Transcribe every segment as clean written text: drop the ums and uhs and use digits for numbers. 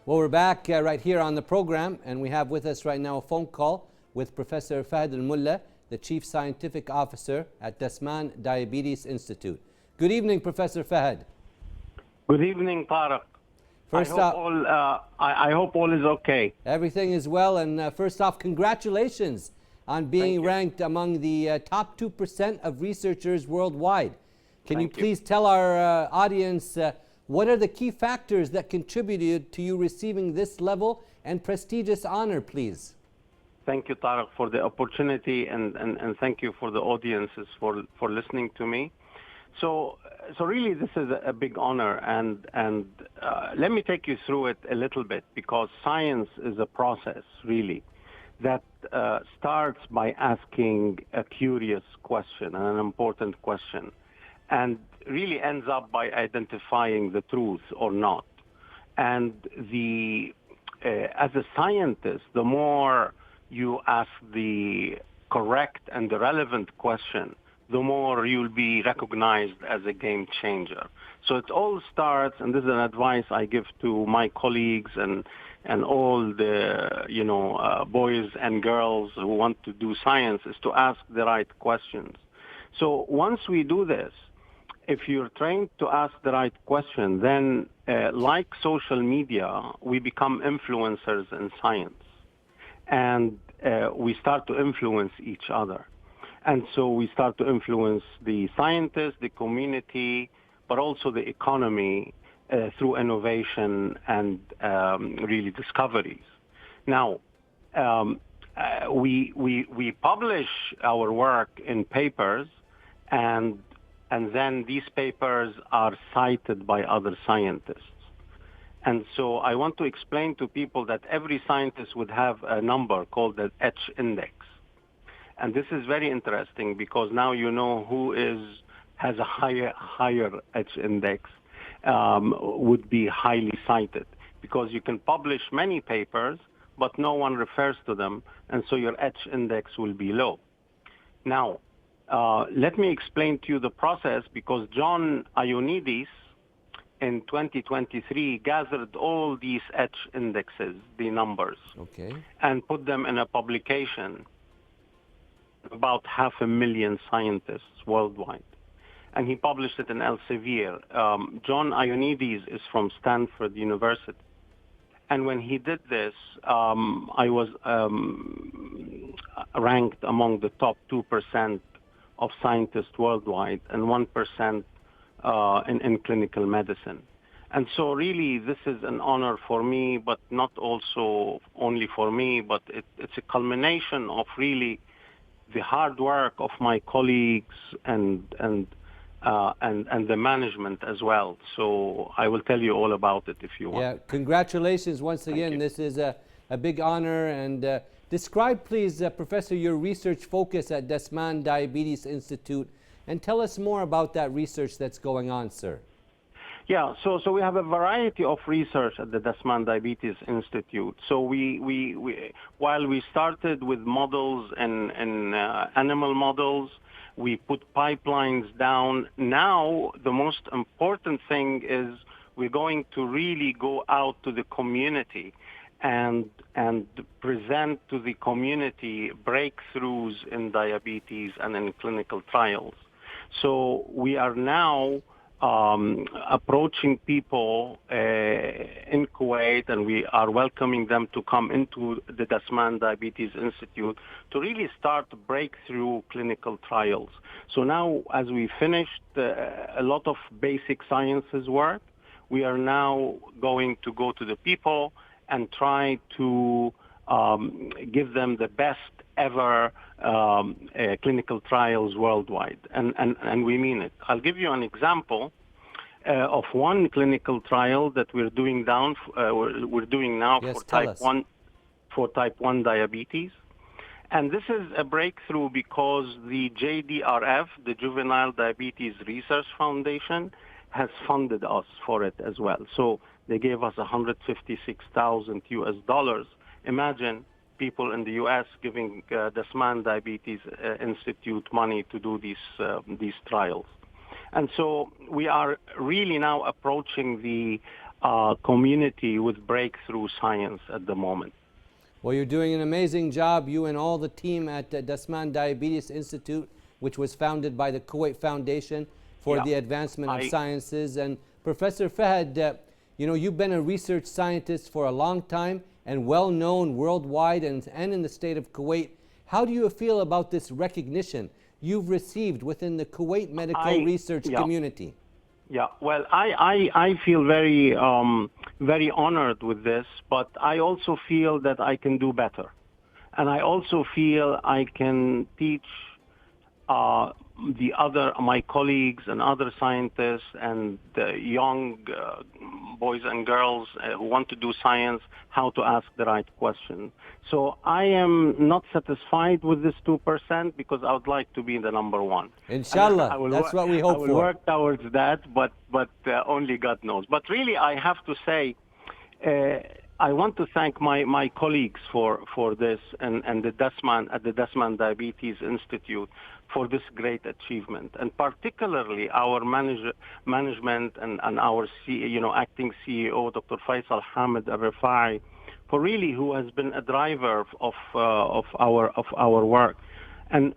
Well, we're back right here on the program, and we have with us right now a phone call with Professor Fahd Al Mulla, the Chief Scientific Officer at Dasman Diabetes Institute. Good evening, Professor Fahd. Good evening, Tariq. First off, I hope all is okay. Everything is well, and first off, congratulations on being ranked among the top 2% of researchers worldwide. Can you please tell our audience what are the key factors that contributed to you receiving this level and prestigious honor, please? Thank you, Tariq, for the opportunity, and thank you for the audiences for listening to me. So really, this is a big honor, and let me take you through it a little bit, because science is a process, really, that starts by asking a curious question and an important question, and really ends up by identifying the truth or not. And as a scientist, the more you ask the correct and the relevant question, the more you'll be recognized as a game changer. So it all starts, and this is an advice I give to my colleagues and all the boys and girls who want to do science, is to ask the right questions. So once we do this, if you're trained to ask the right question, then like social media, we become influencers in science, and we start to influence each other. And so we start to influence the scientists, the community, but also the economy through innovation and really discoveries. Now, we publish our work in papers, and then these papers are cited by other scientists. And so I want to explain to people that every scientist would have a number called the H index. And this is very interesting, because now you know who has a higher H index, would be highly cited, because you can publish many papers, but no one refers to them, and so your H index will be low. Now, let me explain to you the process, because John Ioannidis in 2023 gathered all these H indexes, the numbers, and put them in a publication, about 500,000 scientists worldwide. And he published it in Elsevier. John Ioannidis is from Stanford University. And when he did this, I was ranked among the top 2% of scientists worldwide and 1% in clinical medicine. And so really, this is an honor for me, but not also only for me, but it's a culmination of really the hard work of my colleagues and the management as well. So I will tell you all about it if you want. Yeah, congratulations once again. This is a big honor. And describe, please, Professor, your research focus at Dasman Diabetes Institute, and tell us more about that research that's going on, sir. Yeah, so we have a variety of research at the Dasman Diabetes Institute. So while we started with models and animal models, we put pipelines down. Now, the most important thing is we're going to really go out to the community and present to the community breakthroughs in diabetes and in clinical trials. So we are now approaching people in Kuwait, and we are welcoming them to come into the Dasman Diabetes Institute to really start breakthrough clinical trials. So now, as we finished a lot of basic sciences work, we are now going to go to the people and try to give them the best ever clinical trials worldwide, and we mean it. I'll give you an example of one clinical trial that we're doing now for type 1 diabetes. And this is a breakthrough because the JDRF, the Juvenile Diabetes Research Foundation, has funded us for it as well. So they gave us $156,000. Imagine people in the U.S. giving Dasman Diabetes Institute money to do these trials. And so we are really now approaching the community with breakthrough science at the moment. Well, you're doing an amazing job, you and all the team at Dasman Diabetes Institute, which was founded by the Kuwait Foundation for the advancement of sciences. And Professor Fahd, you know, you've been a research scientist for a long time and well known worldwide and in the state of Kuwait. How do you feel about this recognition you've received within the Kuwait medical research community? Yeah, well, I feel very, very honored with this, but I also feel that I can do better. And I also feel I can teach my colleagues and other scientists and the young boys and girls who want to do science how to ask the right question. So I am not satisfied with this 2% because I would like to be the number one. Inshallah, that's what we hope for. I will work towards that, but only God knows. But really, I have to say, I want to thank my colleagues for this and the Dasman at the Dasman Diabetes Institute for this great achievement, and particularly our management and our acting CEO, Dr. Faisal Hamid Al-Rifai, for really who has been a driver of our work, and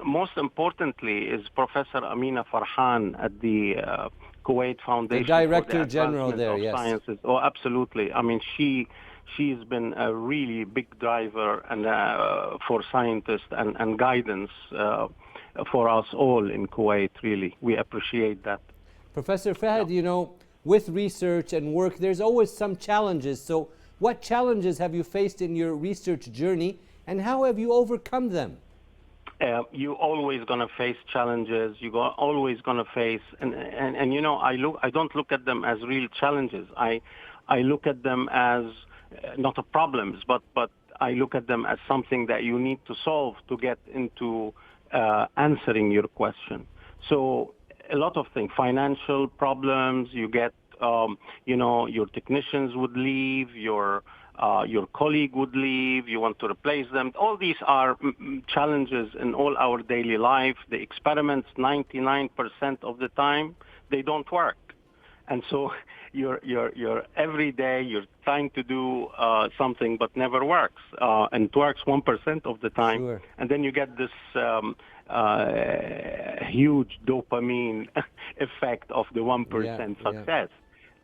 most importantly is Professor Amina Farhan at the Kuwait Foundation, the Director General there, yes. Sciences. Oh, absolutely. I mean, she's been a really big driver and for scientists and guidance for us all in Kuwait. Really, we appreciate that. Professor Fahd, you know, with research and work, there's always some challenges. So, what challenges have you faced in your research journey, and how have you overcome them? You're always going to face challenges. You're always going to face, and you know, I don't look at them as real challenges. I look at them as not a problems, but I look at them as something that you need to solve to get into answering your question. So a lot of things, financial problems. You get, you know, your technicians would leave, your colleague would leave, you want to replace them. All these are challenges in all our daily life. The experiments, 99% of the time, they don't work. And so you're every day you're trying to do something but never works. And it works 1% of the time. Sure. And then you get this huge dopamine effect of the 1% success.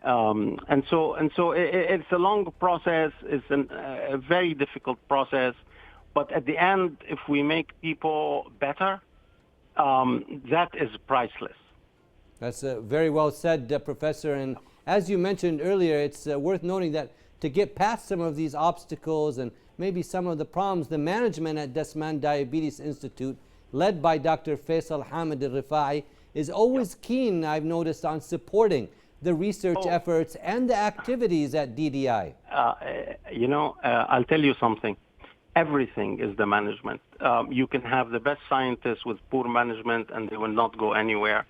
And so it's a long process. It's a very difficult process. But at the end, if we make people better, that is priceless. That's very well said, Professor. And as you mentioned earlier, it's worth noting that to get past some of these obstacles and maybe some of the problems, the management at Dasman Diabetes Institute, led by Dr. Faisal Hamid Al-Rifai, is always keen, I've noticed, on supporting the research efforts and the activities at DDI. You know, I'll tell you something. Everything is the management. You can have the best scientists with poor management and they will not go anywhere.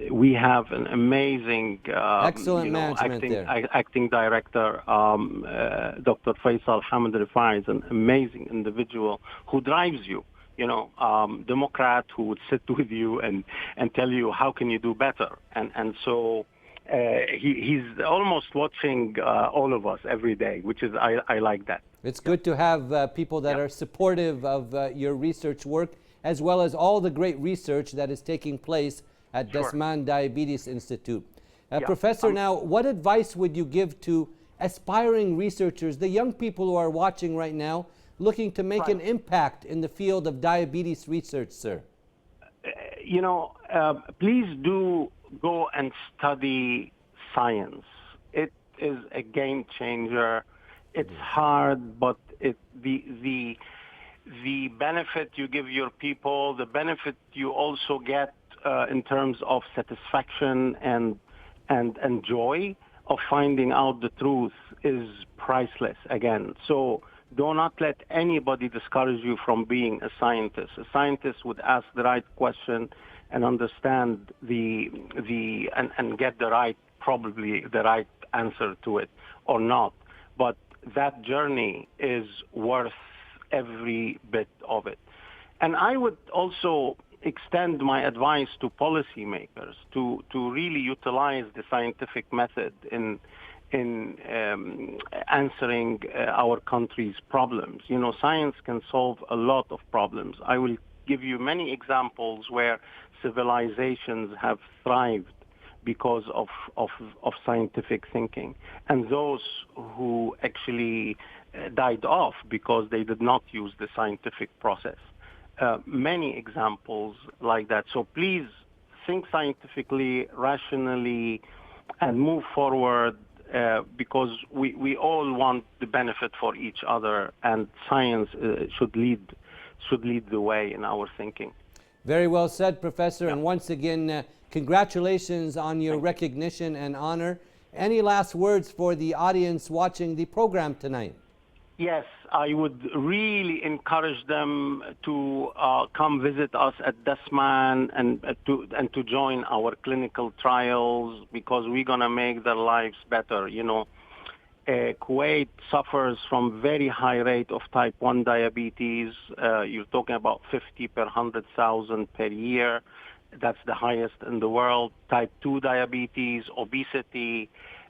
We have an amazing excellent management acting director, Dr. Faisal Hamid Rifai is an amazing individual who drives you. You know, Democrat who would sit with you and tell you how can you do better, and so he's almost watching all of us every day, which is I like that. It's good to have people that are supportive of your research work, as well as all the great research that is taking place at Dasman Diabetes Institute. Professor, now, what advice would you give to aspiring researchers, the young people who are watching right now, looking to make an impact in the field of diabetes research, sir? You know, please do go and study science. It is a game changer. It's hard, but the benefit you give your people, the benefit you also get in terms of satisfaction and joy of finding out the truth is priceless again. So do not let anybody discourage you from being a scientist. A scientist would ask the right question and understand and get probably the right answer to it or not. But that journey is worth every bit of it. And I would also extend my advice to policymakers to really utilize the scientific method in answering our country's problems. You know, science can solve a lot of problems. I will give you many examples where civilizations have thrived because of scientific thinking, and those who actually died off because they did not use the scientific process. Many examples like that. So please think scientifically, rationally, and move forward, because we all want the benefit for each other, and science should lead the way in our thinking. Very well said, Professor. And once again, congratulations on your recognition and honor. Any last words for the audience watching the program tonight? Yes, I would really encourage them to come visit us at Dasman and to join our clinical trials, because we're going to make their lives better. You know, Kuwait suffers from very high rate of type 1 diabetes. You're talking about 50 per 100,000 per year. That's the highest in the world. Type 2 diabetes, obesity.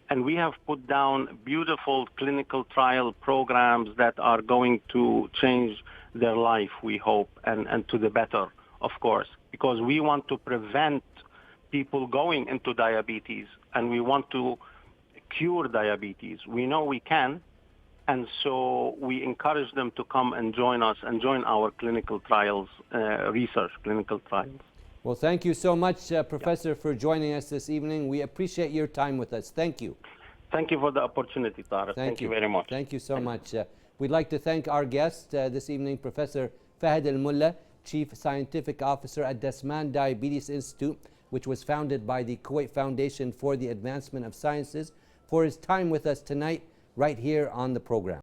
And we have put down beautiful clinical trial programs that are going to change their life, we hope, and to the better, of course, because we want to prevent people going into diabetes, and we want to cure diabetes. We know we can, and so we encourage them to come and join us and join our clinical trials, research clinical trials. Well, thank you so much, Professor, for joining us this evening. We appreciate your time with us. Thank you. Thank you for the opportunity, Tariq. Thank you very much. Thank you so much. We'd like to thank our guest this evening, Professor Fahd Al Mulla, Chief Scientific Officer at Dasman Diabetes Institute, which was founded by the Kuwait Foundation for the Advancement of Sciences, for his time with us tonight right here on the program.